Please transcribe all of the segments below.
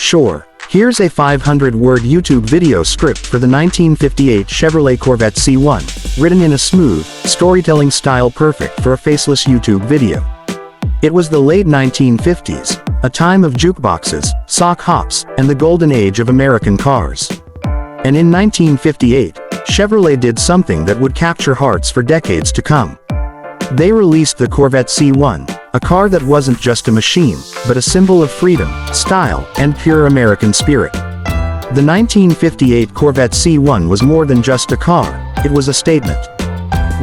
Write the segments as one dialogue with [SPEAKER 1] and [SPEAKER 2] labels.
[SPEAKER 1] Sure, here's a 500-word YouTube video script for the 1958 Chevrolet Corvette C1, written in a smooth, storytelling style perfect for a faceless YouTube video. It was the late 1950s, a time of jukeboxes, sock hops, and the golden age of American cars. And in 1958, Chevrolet did something that would capture hearts for decades to come. They released the Corvette C1, a car that wasn't just a machine, but a symbol of freedom, style, and pure American spirit. The 1958 Corvette C1 was more than just a car, it was a statement.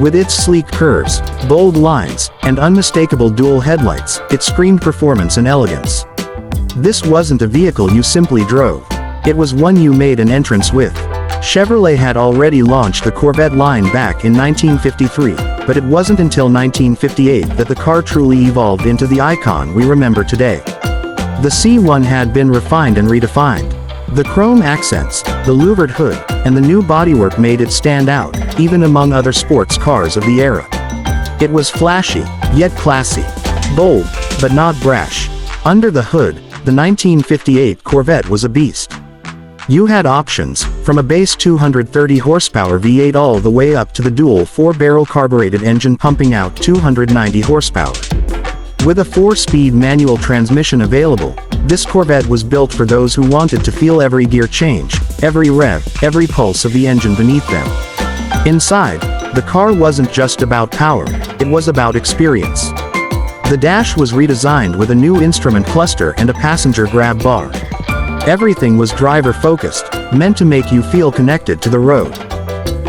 [SPEAKER 1] With its sleek curves, bold lines, and unmistakable dual headlights, it screamed performance and elegance. This wasn't a vehicle you simply drove. It was one you made an entrance with. Chevrolet had already launched the Corvette line back in 1953, but it wasn't until 1958 that the car truly evolved into the icon we remember today. The C1 had been refined and redefined. The chrome accents, the louvered hood, and the new bodywork made it stand out, even among other sports cars of the era. It was flashy, yet classy. Bold, but not brash. Under the hood, the 1958 Corvette was a beast. You had options, from a base 230 horsepower V8 all the way up to the dual 4-barrel carbureted engine pumping out 290 horsepower. With a 4-speed manual transmission available, this Corvette was built for those who wanted to feel every gear change, every rev, every pulse of the engine beneath them. Inside, the car wasn't just about power, it was about experience. The dash was redesigned with a new instrument cluster and a passenger grab bar. Everything was driver-focused, meant to make you feel connected to the road.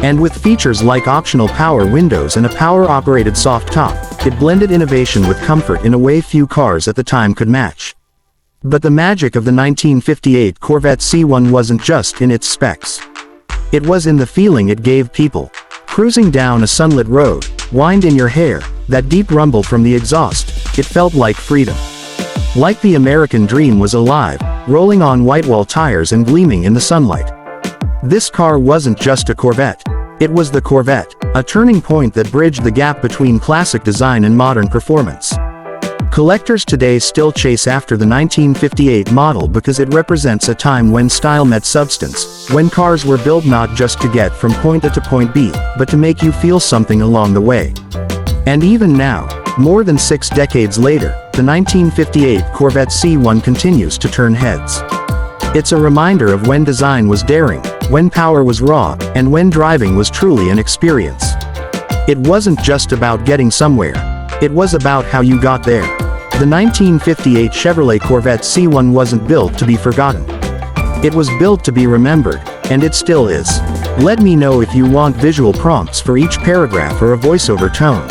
[SPEAKER 1] And with features like optional power windows and a power-operated soft top, it blended innovation with comfort in a way few cars at the time could match. But the magic of the 1958 Corvette C1 wasn't just in its specs. It was in the feeling it gave people. Cruising down a sunlit road, wind in your hair, that deep rumble from the exhaust, it felt like freedom. Like the American dream was alive, rolling on white-wall tires and gleaming in the sunlight. This car wasn't just a Corvette. It was the Corvette, a turning point that bridged the gap between classic design and modern performance. Collectors today still chase after the 1958 model because it represents a time when style met substance, when cars were built not just to get from point A to point B, but to make you feel something along the way. And even now, more than 6 decades later, the 1958 Corvette C1 continues to turn heads. It's a reminder of when design was daring, when power was raw, and when driving was truly an experience. It wasn't just about getting somewhere. It was about how you got there. The 1958 Chevrolet Corvette C1 wasn't built to be forgotten. It was built to be remembered, and it still is. Let me know if you want visual prompts for each paragraph or a voiceover tone.